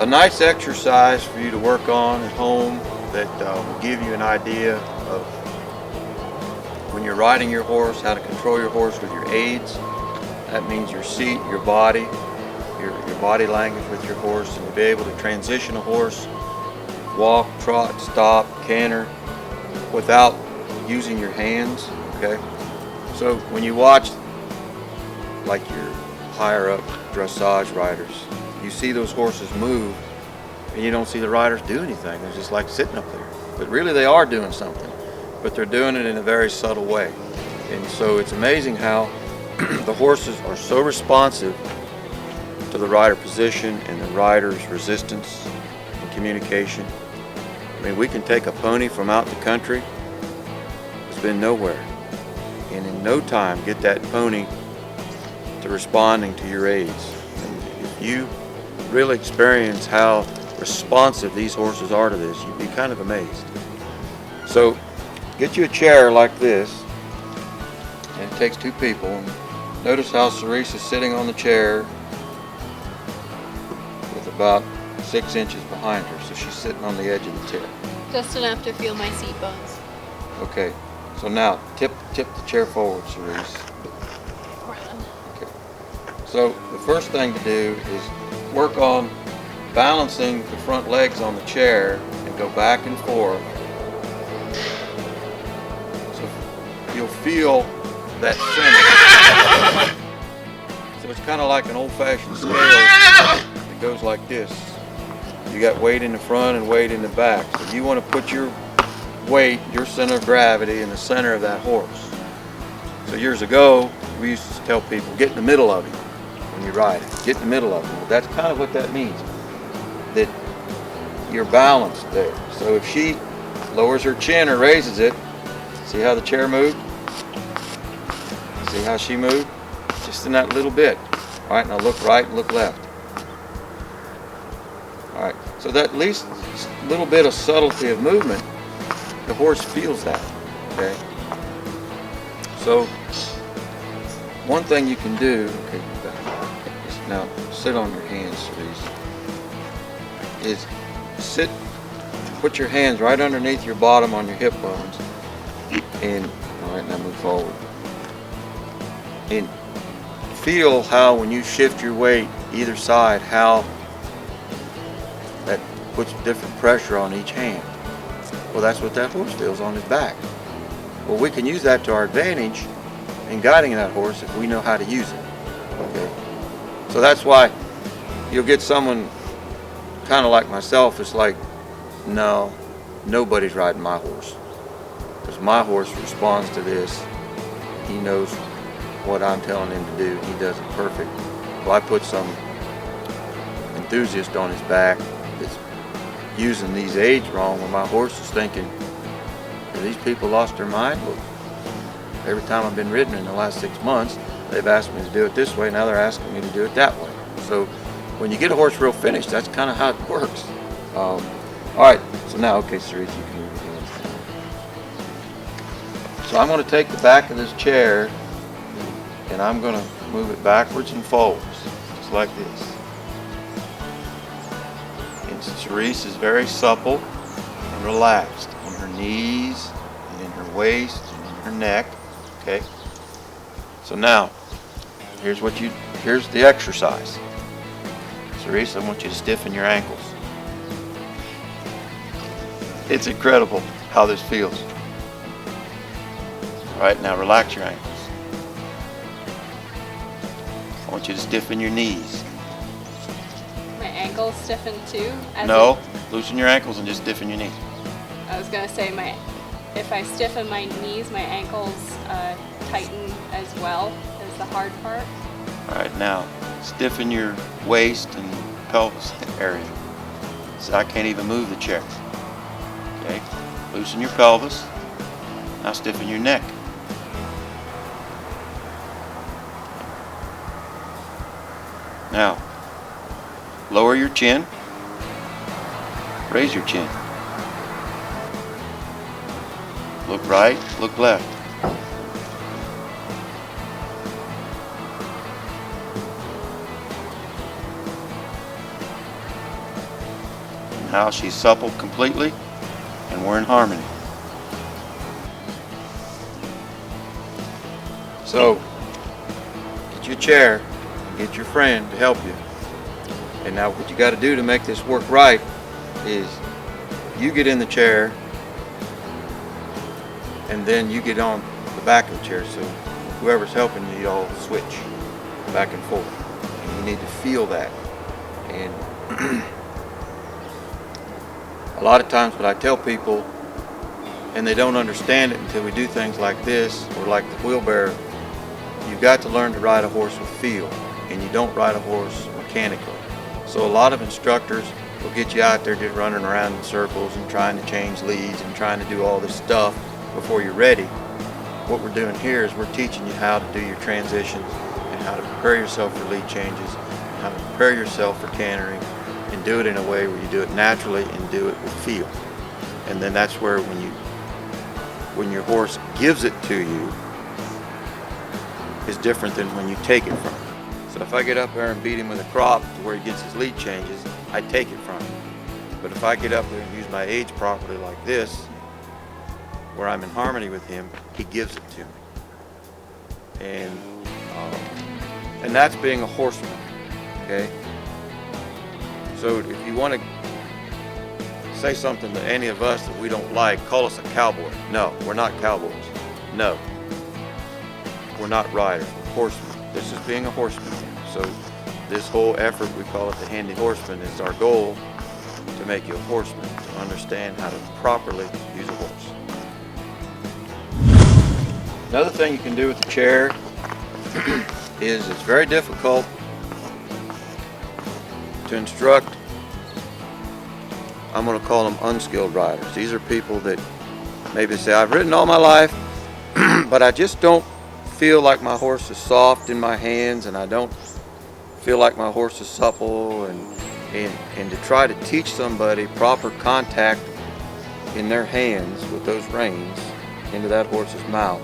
a nice exercise for you to work on at home that will give you an idea of when you're riding your horse, how to control your horse with your aids. That means your seat, your body, your body language with your horse, and to be able to transition a horse, walk, trot, stop, canter, without using your hands. Okay, so when you watch like your higher up dressage riders, you see those horses move and you don't see the riders do anything. They're just like sitting up there, but really they are doing something, but they're doing it in a very subtle way. And so it's amazing how the horses are so responsive to the rider position and the rider's resistance and communication. I mean, we can take a pony from out the country that's been nowhere, and in no time get that pony to responding to your aids. And if you really experience how responsive these horses are to this, you'd be kind of amazed. So get you a chair like this, and it takes two people. And notice how Cerise is sitting on the chair with about 6 inches behind her, so she's sitting on the edge of the chair. Just enough to feel my seat bones. Okay, so now tip the chair forward, Cerise. Okay. So the first thing to do is work on balancing the front legs on the chair and go back and forth. So you'll feel that center. So it's kind of like an old-fashioned scale. It goes like this. You got weight in the front and weight in the back. So you want to put your weight, your center of gravity, in the center of that horse. So years ago, we used to tell people, get in the middle of him when you ride him. Get in the middle of him. Well, that's kind of what that means, that you're balanced there. So if she lowers her chin or raises it, see how the chair moved? See how she moved? Just in that little bit. All right, now look right and look left. All right, so that at least little bit of subtlety of movement, the horse feels that, okay? So one thing you can do, okay, now sit on your hands, Cerise, is put your hands right underneath your bottom on your hip bones, and all right, now move forward. And feel how when you shift your weight either side, how that puts different pressure on each hand. Well, that's what that horse feels on his back. Well, we can use that to our advantage in guiding that horse if we know how to use it. Okay, so that's why you'll get someone kind of like myself. It's like, no, nobody's riding my horse, because my horse responds to this. He knows what I'm telling him to do. He does it perfect. Well, I put some enthusiast on his back that's using these aids wrong, when my horse is thinking, have these people lost their mind? Well, every time I've been ridden in the last 6 months, they've asked me to do it this way, now they're asking me to do it that way. So when you get a horse real finished, that's kind of how it works. All right, so now, okay, Cerise, you can move your hands down. So I'm going to take the back of this chair and I'm going to move it backwards and forwards, just like this. And Cerise is very supple and relaxed in her knees and in her waist and in her neck. Okay. So now, here's the exercise. Cerise, I want you to stiffen your ankles. It's incredible how this feels. All right, now relax your ankles. I want you to stiffen your knees. My ankles stiffen too? No, loosen your ankles and just stiffen your knees. I was going to say, if I stiffen my knees, my ankles tighten as well as the hard part. All right, now stiffen your waist and pelvis area. So I can't even move the chair. Okay, loosen your pelvis. Now stiffen your neck. Now, lower your chin, raise your chin. Look right, look left. how she's supple completely, and we're in harmony. So, get your chair and get your friend to help you. And now what you got to do to make this work right is you get in the chair and then you get on the back of the chair. So whoever's helping you, y'all switch back and forth. And you need to feel that. And a lot of times what I tell people, and they don't understand it until we do things like this, or like the wheelbarrow, you've got to learn to ride a horse with feel, and you don't ride a horse mechanically. So a lot of instructors will get you out there just running around in circles and trying to change leads and trying to do all this stuff before you're ready. What we're doing here is we're teaching you how to do your transitions and how to prepare yourself for lead changes, and how to prepare yourself for cantering, and do it in a way where you do it naturally and do it with feel. And then that's where when your horse gives it to you is different than when you take it from him. So if I get up there and beat him with a crop to where he gets his lead changes, I take it from him. But if I get up there and use my aids properly like this, where I'm in harmony with him, he gives it to me. And that's being a horseman, okay? So if you want to say something to any of us that we don't like, call us a cowboy. No, we're not cowboys. No, we're not riders, we're horsemen. This is being a horseman. So this whole effort, we call it the handy horseman, is our goal to make you a horseman, to understand how to properly use a horse. Another thing you can do with the chair is it's very difficult to instruct, I'm going to call them unskilled riders. These are people that maybe say, I've ridden all my life, but I just don't feel like my horse is soft in my hands, and I don't feel like my horse is supple, and to try to teach somebody proper contact in their hands with those reins into that horse's mouth.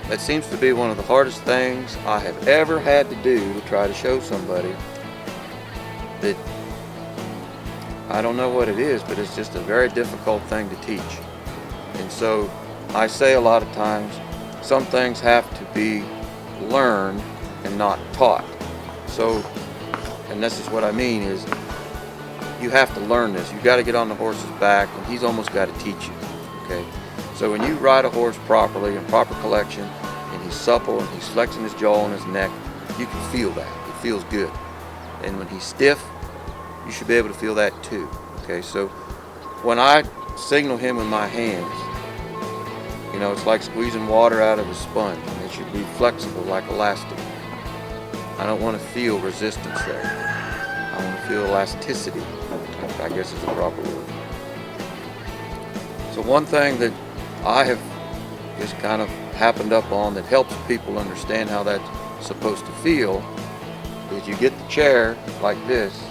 That seems to be one of the hardest things I have ever had to do, to try to show somebody that, I don't know what it is, but it's just a very difficult thing to teach. And so I say a lot of times, some things have to be learned and not taught. So, and this is what I mean is, you have to learn this. You've got to get on the horse's back, and he's almost got to teach you, okay? So when you ride a horse properly, in proper collection, and he's supple, and he's flexing his jaw and his neck, you can feel that. It feels good. And when he's stiff, you should be able to feel that too, okay? So when I signal him with my hands, you know, it's like squeezing water out of a sponge, and it should be flexible like elastic. I don't want to feel resistance there. I want to feel elasticity, I guess is the proper word. So one thing that I have just kind of happened up on that helps people understand how that's supposed to feel is you get the chair like this,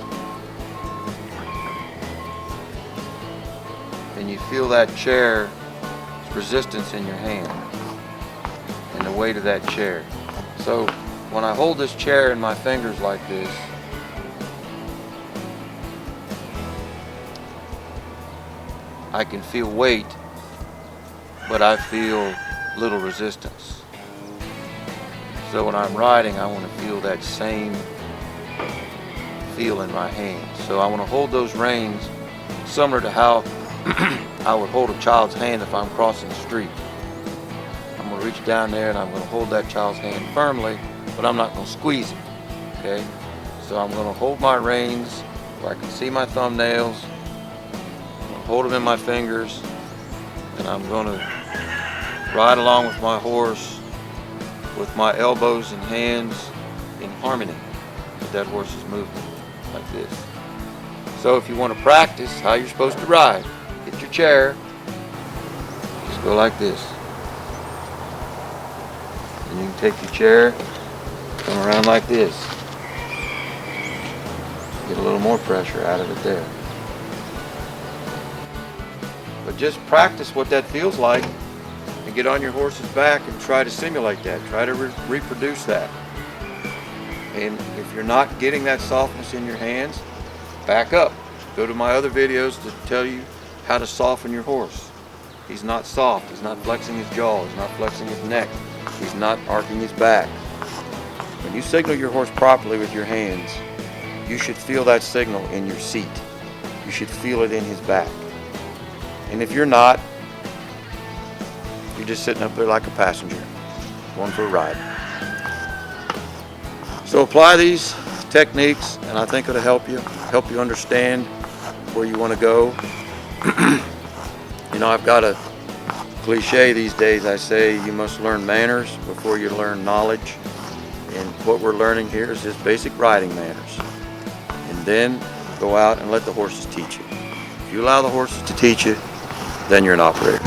and you feel that chair resistance in your hand and the weight of that chair. So when I hold this chair in my fingers like this, I can feel weight, but I feel little resistance. So when I'm riding, I want to feel that same feel in my hands. So I want to hold those reins similar to how I would hold a child's hand if I'm crossing the street. I'm going to reach down there and I'm going to hold that child's hand firmly, but I'm not going to squeeze it, okay? So I'm going to hold my reins where I can see my thumbnails, I'm going to hold them in my fingers, and I'm going to ride along with my horse with my elbows and hands in harmony with that horse's movement, like this. So if you want to practice how you're supposed to ride, get your chair, just go like this. And you can take your chair, come around like this. Get a little more pressure out of it there. But just practice what that feels like and get on your horse's back and try to simulate that. Try to reproduce that. And if you're not getting that softness in your hands, back up. Go to my other videos to tell you how to soften your horse. He's not soft. He's not flexing his jaw. He's not flexing his neck. He's not arcing his back. When you signal your horse properly with your hands, you should feel that signal in your seat. You should feel it in his back. And if you're not, you're just sitting up there like a passenger, going for a ride. So apply these techniques, and I think it'll help you understand where you want to go. You know, I've got a cliche these days. I say you must learn manners before you learn knowledge. And what we're learning here is just basic riding manners. And then go out and let the horses teach you. If you allow the horses to teach you, then you're an operator.